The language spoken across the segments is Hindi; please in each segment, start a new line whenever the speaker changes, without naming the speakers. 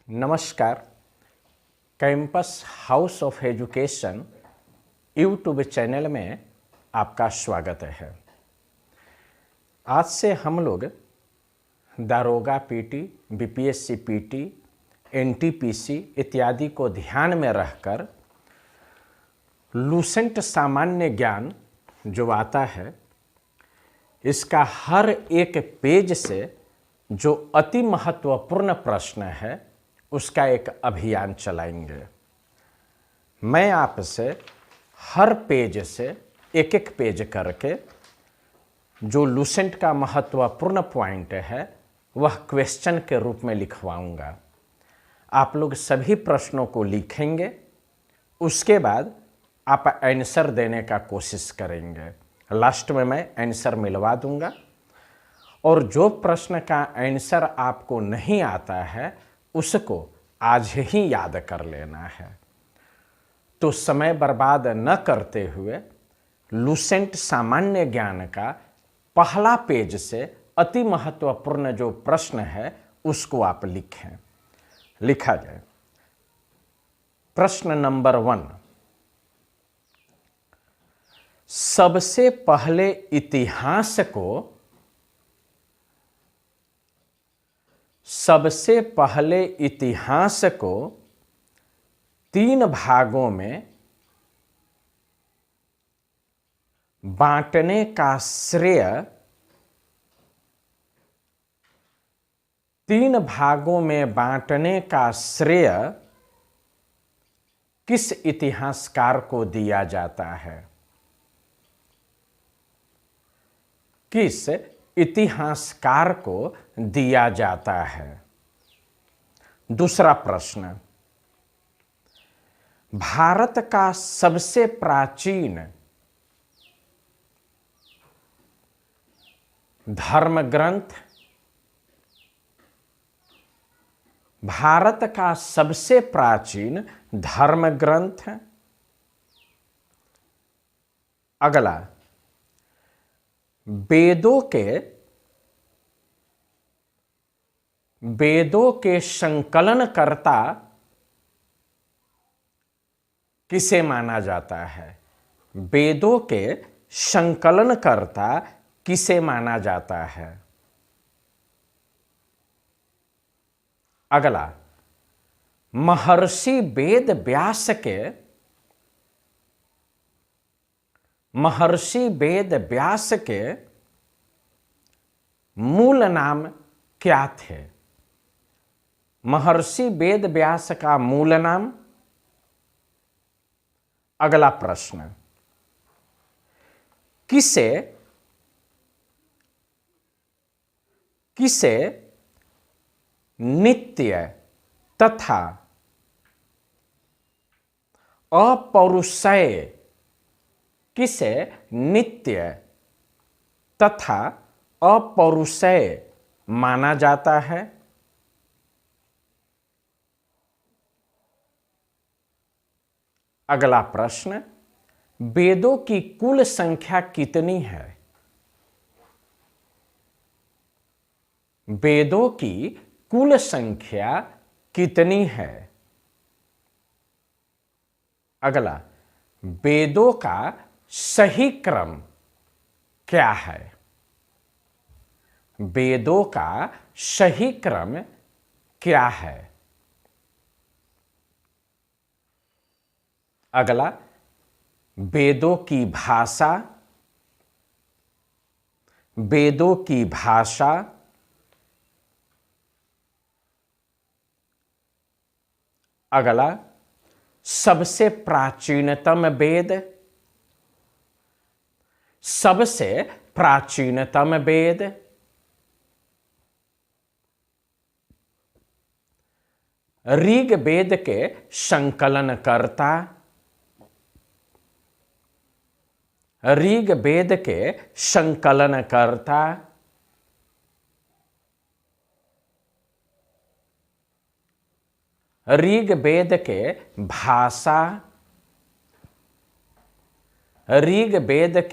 नमस्कार। Campus house of education YouTube channel में आपका स्वागत है। आज से हम लोग दारोगा पीटी, बीपीएससी पीटी, एनटीपीसी इत्यादि को ध्यान में रखकर लूसेंट सामान्य ज्ञान जो आता है, इसका हर एक पेज से जो अति महत्वपूर्ण प्रश्न है उसका एक अभियान चलाएंगे। मैं आपसे हर पेज से एक एक पेज करके जो लूसेंट का महत्वपूर्ण पॉइंट है वह क्वेश्चन के रूप में लिखवाऊंगा। आप लोग सभी प्रश्नों को लिखेंगे, उसके बाद आप आंसर देने का कोशिश करेंगे। लास्ट में मैं आंसर मिलवा दूंगा और जो प्रश्न का आंसर आपको नहीं आता है उसको आज ही याद कर लेना है। तो समय बर्बाद न करते हुए लूसेंट सामान्य ज्ञान का पहला पेज से अति महत्वपूर्ण जो प्रश्न है उसको आप लिखें। लिखा जाए। प्रश्न नंबर 1, सबसे पहले इतिहास को 3 भागों में बांटने का श्रेय किस इतिहासकार को दिया जाता है? किस इतिहासकार को दिया जाता है? दूसरा प्रश्न, भारत का सबसे प्राचीन धर्म ग्रंथ, अगला, वेदों के संकलनकर्ता किसे माना जाता है? वेदों के संकलनकर्ता किसे माना जाता है? अगला, महर्षि वेद व्यास के मूल नाम क्या थे? महर्षि वेद व्यास का मूल नाम। अगला प्रश्न, किसे नित्य तथा अपौरुषेय माना जाता है? अगला प्रश्न, वेदों की कुल संख्या कितनी है? वेदों की कुल संख्या कितनी है? अगला, वेदों का सही क्रम क्या है? वेदों का सही क्रम क्या है? अगला, वेदों की भाषा, अगला, सबसे प्राचीनतम वेद, ऋग्वेद के संकलनकर्ता, ऋग्वेद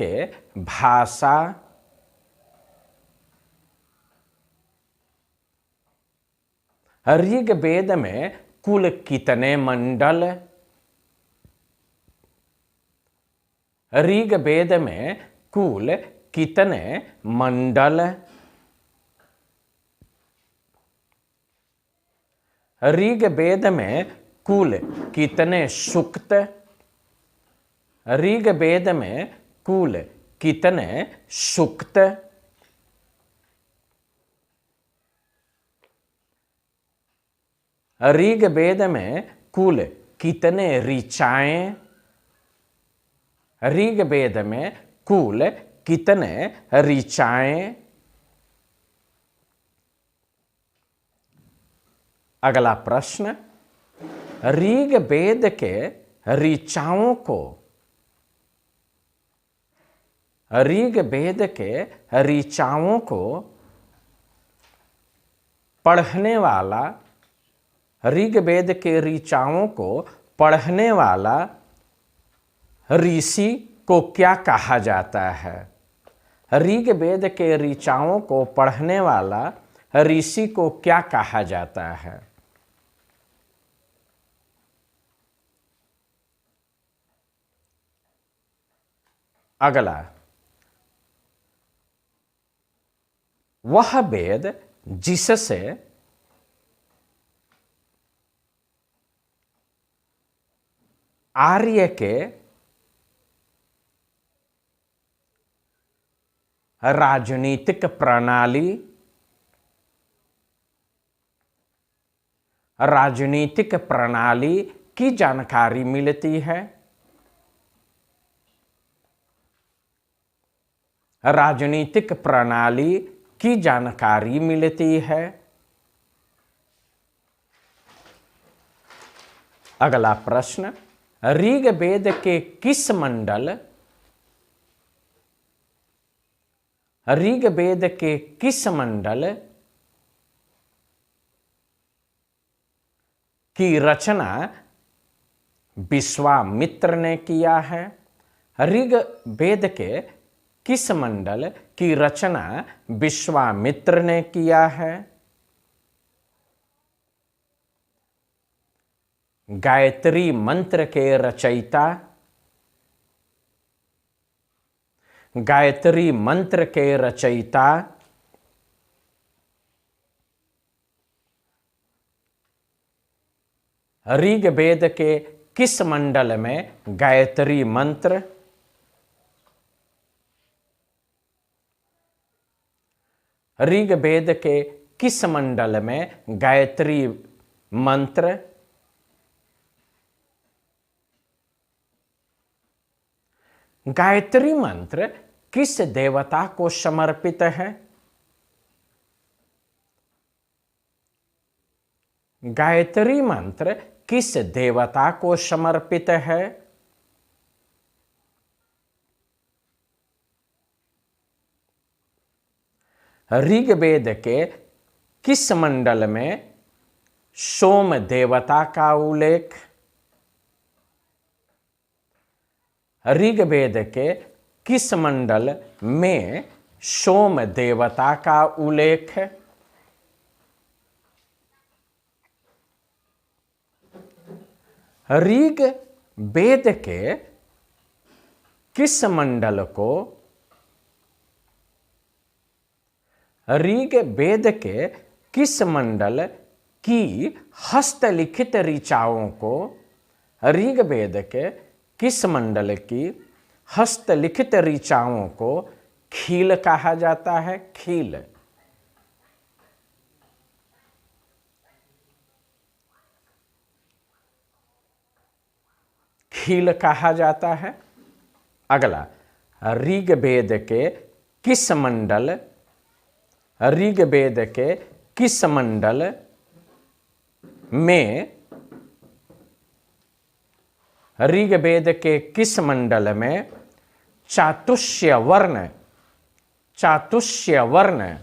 के भाषा, ऋग्वेद में कुल कितने मंडल? ऋग्वेद में कुल कितने मंडल? ऋग्वेद में कुल कितने सूक्त? ऋग्वेद में कुल कितने सूक्त? ऋग्वेद में कुल कितने ऋचाएं? ऋग्वेद में कुल कितने ऋचाएं? अगला प्रश्न, ऋग्वेद के ऋचाओं को, ऋग्वेद के ऋचाओं को पढ़ने वाला, ऋग्वेद के ऋचाओं को पढ़ने वाला ऋषि को क्या कहा जाता है? ऋग्वेद के ऋचाओं को पढ़ने वाला ऋषि को क्या कहा जाता है? अगला, वह वेद जिससे आर्य के राजनीतिक प्रणाली, राजनीतिक प्रणाली की जानकारी मिलती है। राजनीतिक प्रणाली की जानकारी मिलती है। अगला प्रश्न, ऋग्वेद के किस मंडल, ऋग्वेद के किस मंडल की रचना विश्वामित्र ने किया है? ऋग्वेद के किस मंडल की रचना विश्वामित्र ने किया है? गायत्री मंत्र के रचयिता, गायत्री मंत्र के रचयिता ऋग्वेद के किस मंडल में गायत्री मंत्र, ऋग्वेद के किस मंडल में गायत्री मंत्र, गायत्री मंत्र किस देवता को समर्पित है? गायत्री मंत्र किस देवता को समर्पित है? ऋग्वेद के किस मंडल में सोम देवता का उल्लेख, ऋग्वेद के किस मंडल में सोम देवता का उल्लेख है? ऋग्वेद के किस मंडल को, ऋग्वेद के किस मंडल की हस्तलिखित ऋचाओं को, ऋग्वेद के किस मंडल की हस्तलिखित ऋचाओं को खील कहा जाता है? खील। खील कहा जाता है। अगला, ऋग्वेद के किस मंडल, ऋग्वेद के किस मंडल में, ऋग्वेद के किस मंडल में चातुष्य वर्ण, चातुष्य वर्ण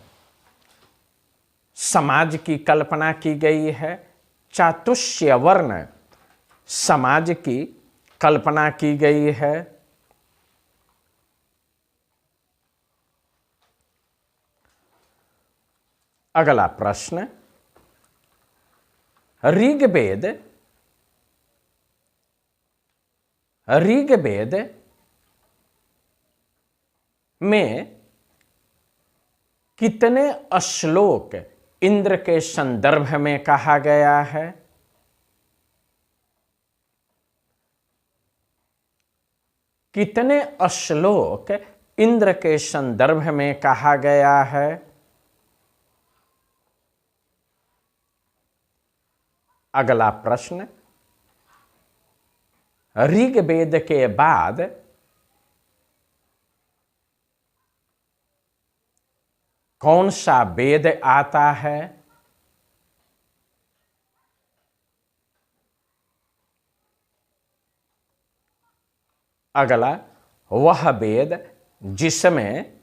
समाज की कल्पना की गई है? चातुष्य वर्ण समाज की कल्पना की गई है। अगला प्रश्न, ऋग्वेद में कितने श्लोक इंद्र के संदर्भ में कहा गया है? कितने श्लोक इंद्र के संदर्भ में कहा गया है? अगला प्रश्न, ऋग्वेद के बाद कौन सा वेद आता है? अगला, वह वेद जिसमें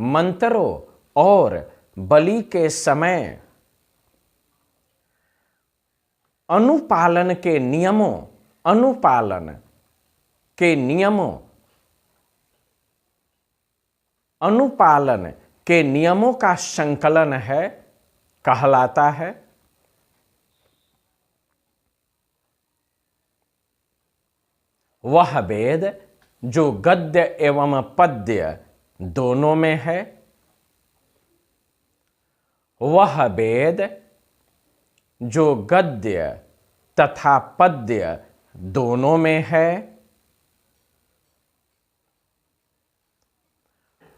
मंत्रों और बलि के समय अनुपालन के नियमों का संकलन है, कहलाता है। वह वेद जो गद्य एवं पद्य दोनों में है। वह वेद जो गद्य तथा पद्य दोनों में है।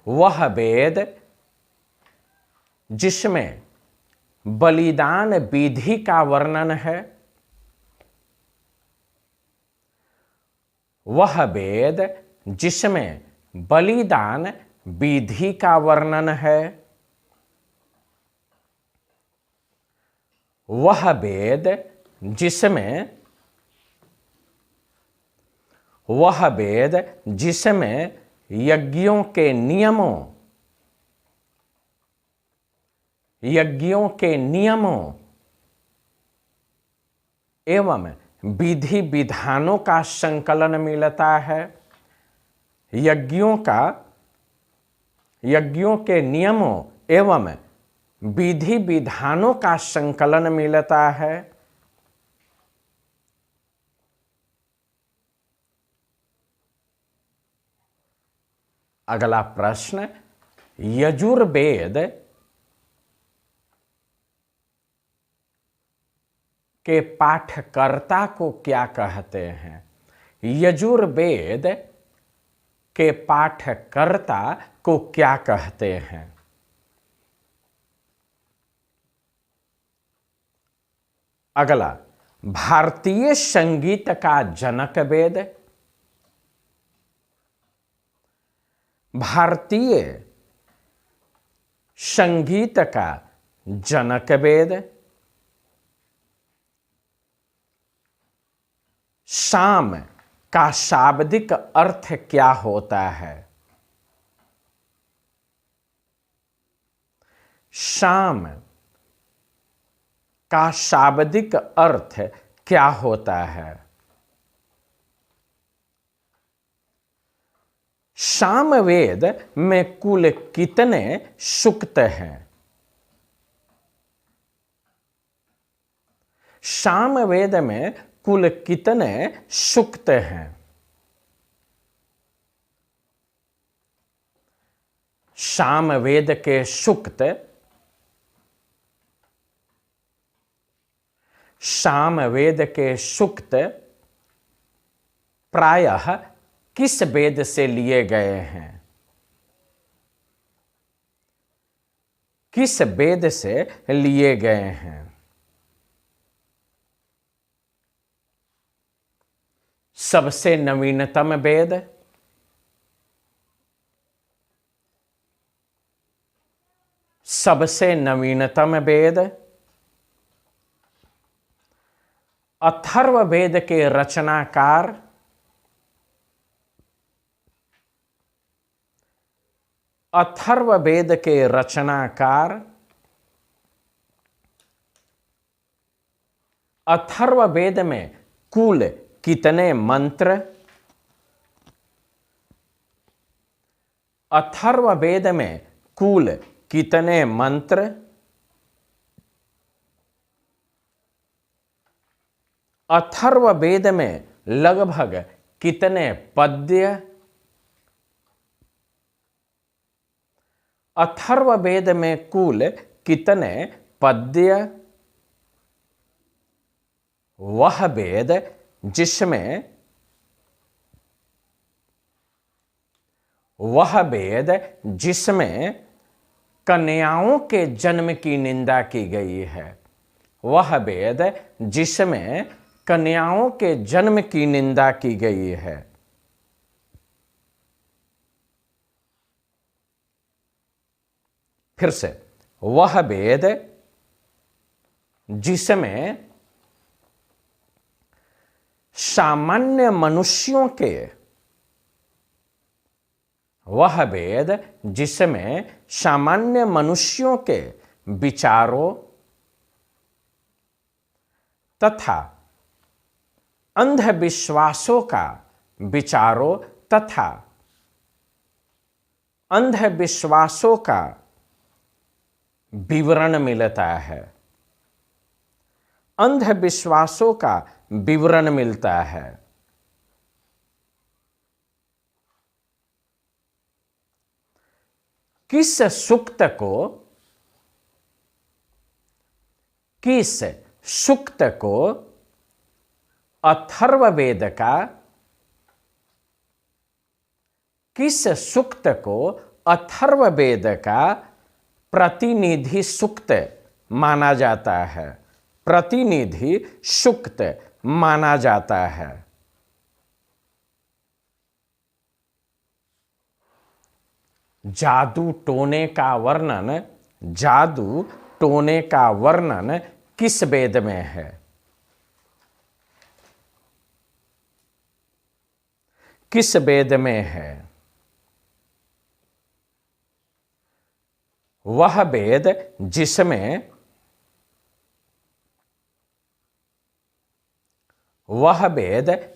वह वेद जिसमें बलिदान विधि का वर्णन है। वह वेद जिसमें बलिदान विधि का वर्णन है। वह वेद जिसमें यज्ञों के नियमों एवं विधि विधानों का संकलन मिलता है। यज्ञों के नियमों एवं विधि विधानों का संकलन मिलता है। अगला प्रश्न, यजुर्वेद के पाठकर्ता को क्या कहते हैं? यजुर्वेद के पाठकर्ता को क्या कहते हैं? अगला, भारतीय संगीत का जनक वेद। भारतीय संगीत का जनक वेद शाम का शाब्दिक अर्थ क्या होता है? शाम का शाब्दिक अर्थ क्या होता है? सामवेद में कुल कितने सूक्त हैं? सामवेद में कुल कितने सूक्त हैं? सामवेद के सूक्त प्रायः किस वेद से लिए गए हैं? किस वेद से लिए गए हैं? सबसे नवीनतम वेद, सबसे नवीनतम वेद अथर्ववेद के रचनाकार अथर्ववेद के रचनाकार अथर्ववेद में कुल कितने मंत्र? अथर्ववेद में कुल कितने मंत्र? अथर्ववेद में लगभग कितने पद्य? अथर्ववेद में कुल कितने पद्य? वह वेद जिसमें कन्याओं के जन्म की निंदा की गई है। वह वेद जिसमें कन्याओं के जन्म की निंदा की गई है। फिर से, वह वेद जिसमें सामान्य मनुष्यों के वह वेद जिसमें सामान्य मनुष्यों के विचारों तथा अंधविश्वासों का विवरण मिलता है। अंधविश्वासों का विवरण मिलता है। किस सूक्त को अथर्ववेद का प्रतिनिधि सूक्त माना जाता है? प्रतिनिधि सूक्त माना जाता है। जादू टोने का वर्णन किस वेद में है? किस वेद में है? वह वेद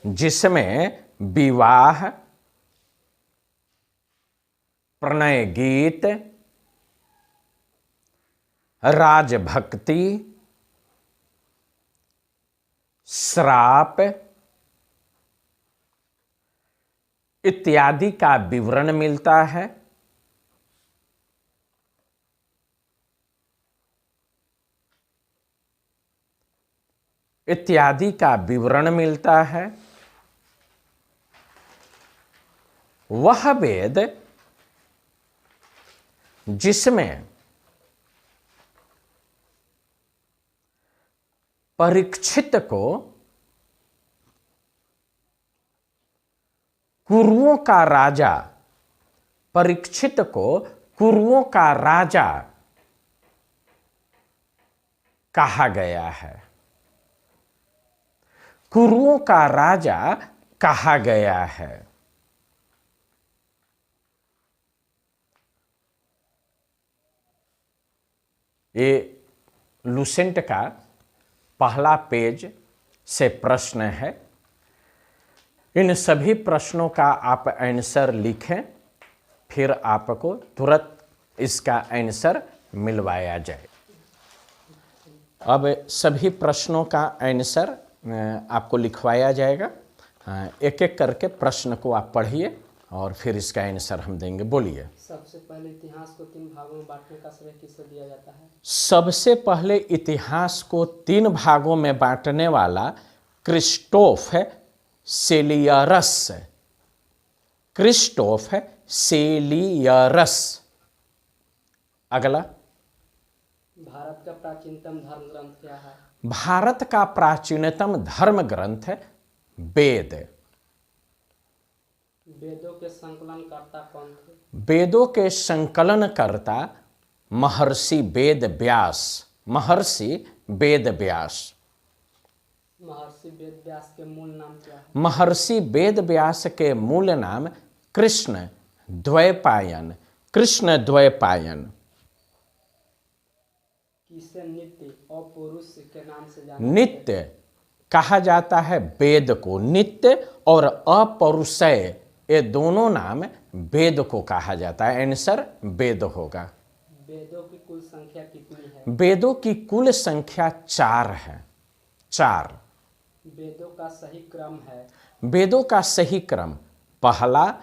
जिसमें विवाह, प्रणय गीत, राजभक्ति, श्राप इत्यादि का विवरण मिलता है। इत्यादि का विवरण मिलता है। वह वेद जिसमें परीक्षित को कुरुओं का राजा कहा गया है। कुरुओं का राजा कहा गया है। ये लुसेंट का पहला पेज से प्रश्न है। इन सभी प्रश्नों का आप आंसर लिखें, फिर आपको तुरंत इसका आंसर मिलवाया जाए। अब सभी प्रश्नों का आंसर आपको लिखवाया जाएगा। एक एक करके प्रश्न को आप पढ़िए और फिर इसका आंसर हम देंगे। बोलिए।
सबसे पहले इतिहास को 3 भागों में बांटने का श्रेय किसे दिया जाता है?
सबसे पहले इतिहास को 3 भागों में बांटने वाला क्रिस्टोफ सेलियरस। अगला,
भारत का प्राचीनतम धर्म ग्रंथ क्या है?
भारत का प्राचीनतम धर्म ग्रंथ वेद।
वेदों के संकलनकर्ता कौन थे?
वेदों के संकलनकर्ता महर्षि वेद व्यास। महर्षि वेद व्यास
के मूल नाम क्या है?
महर्षि वेद व्यास के मूल नाम कृष्ण द्वैपायन।
किसे नित्य और पुरुष के नाम से जाना?
नित्य कहा जाता है वेद को। नित्य और अपौरुषेय ये दोनों नाम वेद को कहा जाता है। आंसर वेद होगा।
वेदों की कुल संख्या कितनी है?
वेदों की कुल संख्या 4 है। 4।
वेदों का सही क्रम है?
वेदों का सही क्रम, पहला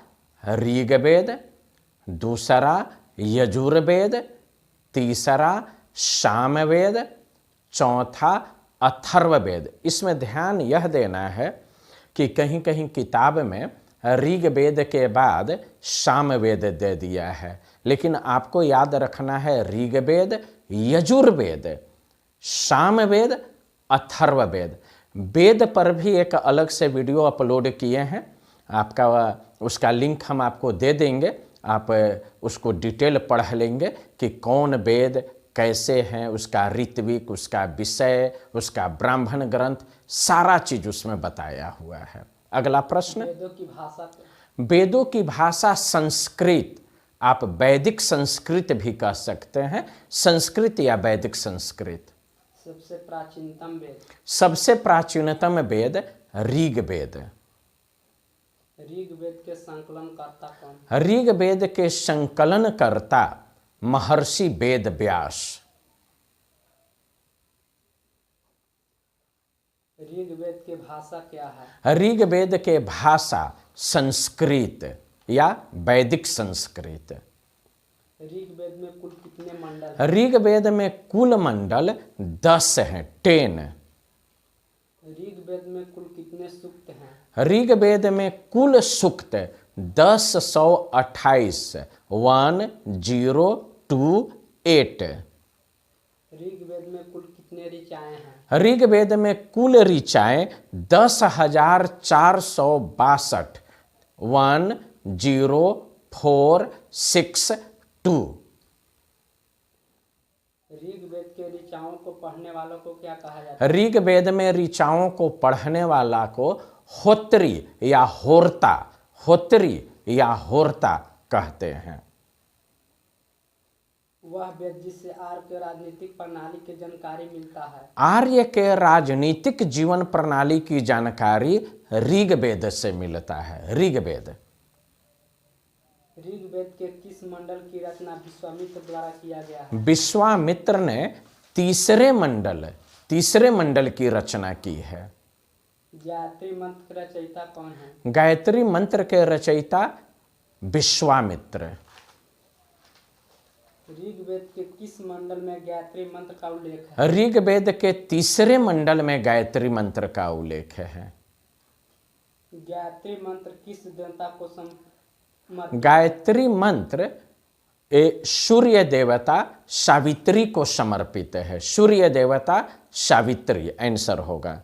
ऋग्वेद, दूसरा यजुर्वेद, तीसरा सामवेद, चौथा अथर्ववेद। इसमें ध्यान यह देना है कि कहीं कहीं किताब में ऋग्वेद के बाद सामवेद दे दिया है, लेकिन आपको याद रखना है ऋग्वेद, यजुर्वेद, सामवेद, अथर्ववेद। वेद पर भी एक अलग से वीडियो अपलोड किए हैं, आपका उसका लिंक हम आपको दे देंगे। आप उसको डिटेल पढ़ लेंगे कि कौन वेद कैसे हैं, उसका ऋत्विक, उसका विषय, उसका ब्राह्मण ग्रंथ, सारा चीज उसमें बताया हुआ है। अगला प्रश्न।
वेदों की भाषा?
वेदों की भाषा संस्कृत। आप वैदिक संस्कृत भी कह सकते हैं, संस्कृत या वैदिक संस्कृत।
सबसे प्राचीनतम वेद?
सबसे प्राचीनतम वेद ऋग्वेद।
ऋग्वेद के संकलनकर्ता कौन?
ऋग्वेद के संकलनकर्ता महर्षि वेद व्यास।
ऋग्वेद की भाषा क्या है?
ऋग्वेद के भाषा संस्कृत या वैदिक संस्कृत।
ऋग्वेद में कुल कितने मंडल हैं?
ऋग्वेद में कुल मंडल 10 हैं, 10।
ऋग्वेद में कुल कितने सूक्त हैं?
ऋग्वेद में कुल सूक्त 1028, 1028।
ऋग्वेद में कुल कितने ऋचाएं हैं?
ऋग्वेद में कुल ऋचाएं 10,462, 10462।
ऋग्वेद के ऋचाओं को पढ़ने वालों को क्या कहा जाता है?
ऋग्वेद में ऋचाओं को पढ़ने वाला को होत्री या होरता, होत्री या होरता कहते हैं।
वह वेद जिससे आर्य के राजनीतिक प्रणाली की जानकारी मिलता है?
आर्य के राजनीतिक जीवन प्रणाली की जानकारी ऋग्वेद से मिलता है। ऋग्वेद।
ऋग्वेद के किस मंडल की रचना विश्वामित्र द्वारा किया गया है?
विश्वामित्र ने तीसरे मंडल की रचना की है।
गायत्री मंत्र के रचयिता कौन है?
गायत्री मंत्र के रचयिता विश्वामित्र।
ऋग्वेद के किस मंडल में गायत्री मंत्र का उल्लेख है?
ऋग्वेद के तीसरे मंडल में गायत्री मंत्र का उल्लेख है।
गायत्री मंत्र किस देवता को समर्पित?
गायत्री मंत्र सूर्य देवता सावित्री को समर्पित है। सूर्य देवता सावित्री आंसर होगा।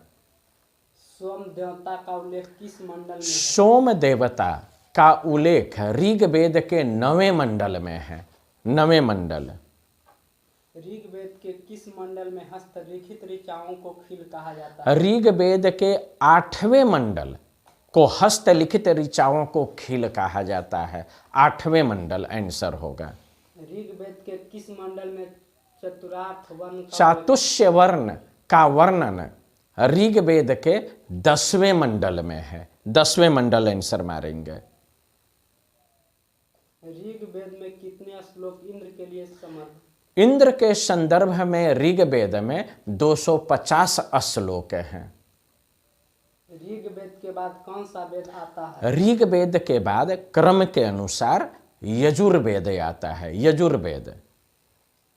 सोम देवता का उल्लेख किस मंडल में है?
सोम देवता का उल्लेख ऋग्वेद के 9वें मंडल में है। 9वें मंडल।
ऋग्वेद के किस मंडल में हस्तलिखित ऋचाओं को खील कहा जाता है?
ऋग्वेद के 8वें मंडल को हस्तलिखित ऋचाओं को खील कहा जाता है। 8वें मंडल आंसर होगा।
ऋग्वेद के किस मंडल में चतुरार्थ वर्ण का
चातुष्य वर्ण का वर्णन ऋग्वेद के 10वें मंडल में है। 10वें मंडल आंसर मारेंगे।
ऋग्वेद में कितने श्लोक इंद्र के लिए समर्पित?
इंद्र के संदर्भ में ऋग्वेद में 250 श्लोक हैं।
ऋग्वेद के बाद कौन सा वेद आता है?
ऋग्वेद के बाद क्रम के अनुसार यजुर्वेद आता है। यजुर्वेद।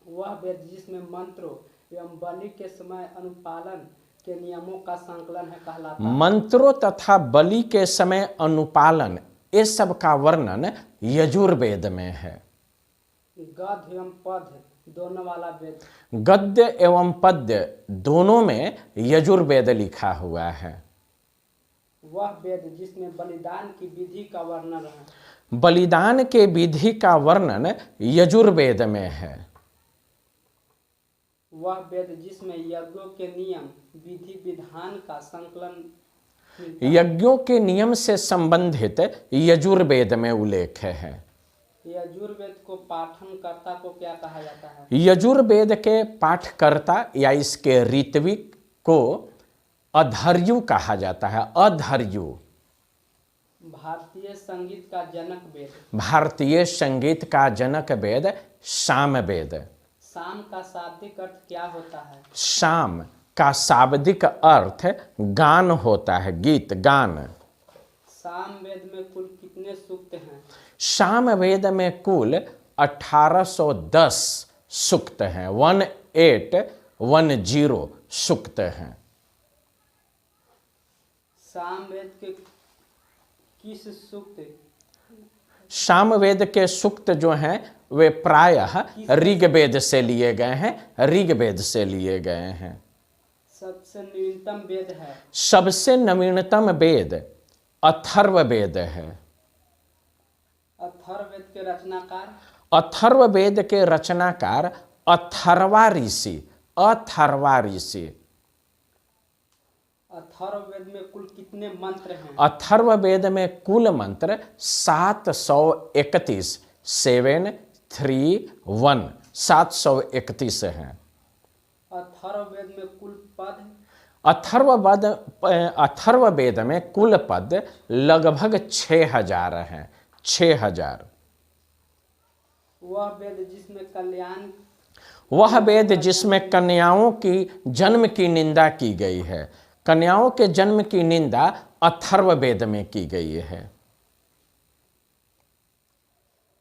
वह वेद जिसमें मंत्रों एवं बलि के समय अनुपालन के नियमों का संकलन है कहलाता है?
मंत्रों तथा बलि के समय अनुपालन ये सब का वर्णन यजुर्वेद में है।
गद्य एवं पद्य दोनों वाला वेद?
गद्य एवं पद्य दोनों में यजुर्वेद लिखा हुआ है।
वह वेद जिसमें बलिदान की विधि का वर्णन है?
बलिदान के विधि का वर्णन यजुर्वेद में है।
वह वेद जिसमें यज्ञों के नियम विधि विधान का संकलन मिलता है?
यज्ञों के नियम से संबंधित यजुर्वेद में उल्लेख है।
यजुर्वेद को पाठनकर्ता को क्या कहा जाता है?
यजुर्वेद के पाठकर्ता या इसके ऋत्विक को अधर्यु कहा जाता है। अधर्यु।
भारतीय संगीत का जनक वेद।
भारतीय संगीत का जनक वेद सामवेद।
साम का शाब्दिक अर्थ क्या होता है?
साम का शाब्दिक अर्थ गान होता है, गीत, गान।
साम वेद में कुल कितने सूक्त हैं?
सामवेद में कुल 1810 सूक्त हैं, 1810 सूक्त हैं।
साम वेद के किस सूक्त?
सामवेद के सूक्त जो हैं वे प्रायः ऋग्वेद से लिए गए हैं, ऋग्वेद से लिए गए हैं।
सबसे नवीनतम वेद है?
सबसे नवीनतम वेद अथर्ववेद है।
अथर्ववेद के रचनाकार?
अथर्ववेद के रचनाकार अथर्वा ऋषि। अथर्वा ऋषि।
अथर्ववेद में कुल कितने मंत्र हैं?
अथर्ववेद में कुल मंत्र 731, 731, 731 हैं।
अथर्ववेद में कुल पद?
अथर्ववेद में कुल पद लगभग 6000 हैं, 6000।
वह वेद जिसमें कल्याण?
वह वेद जिसमें कन्याओं की जन्म की निंदा की गई है। कन्याओं के जन्म की निंदा अथर्ववेद में की गई है।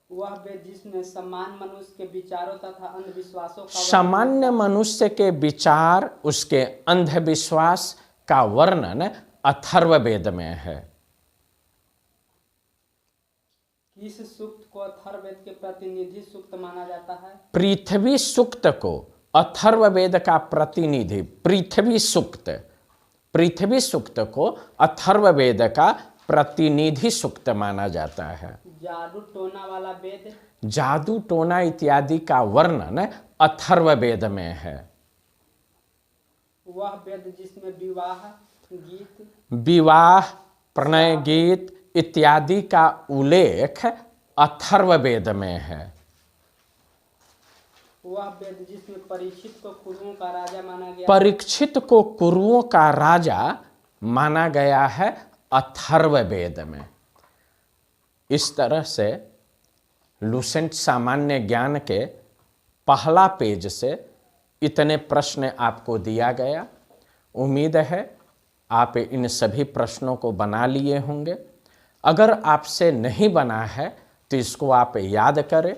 वह वेद जिसमें सामान्य मनुष्य के विचारों तथा अंधविश्वासों का
सामान्य मनुष्य के विचार, उसके अंधविश्वास का वर्णन अथर्ववेद में है।
किस सूक्त को अथर्ववेद के प्रतिनिधि सूक्त माना जाता है?
पृथ्वी सूक्त को अथर्ववेद का प्रतिनिधि, पृथ्वी सूक्त, पृथ्वी सूक्त को अथर्ववेद का प्रतिनिधि सूक्त माना जाता है।
जादू टोना वाला वेद?
जादू टोना इत्यादि का वर्णन अथर्ववेद में है।
वह वेद जिसमें विवाह गीत?
विवाह, प्रणय गीत इत्यादि का उल्लेख अथर्ववेद में है।
वह वेद जिसमें परीक्षित को कुरुओं का राजा माना गया?
परीक्षित को कुरुओं का राजा माना गया है अथर्ववेद में। इस तरह से लुसेंट सामान्य ज्ञान के पहला पेज से इतने प्रश्न आपको दिया गया। उम्मीद है आप इन सभी प्रश्नों को बना लिए होंगे। अगर आपसे नहीं बना है तो इसको आप याद करें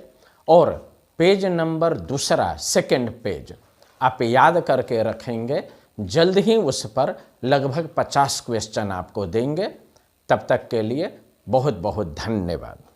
और पेज नंबर दूसरा, सेकंड पेज आप याद करके रखेंगे। जल्द ही उस पर लगभग 50 क्वेश्चन आपको देंगे। तब तक के लिए बहुत बहुत धन्यवाद।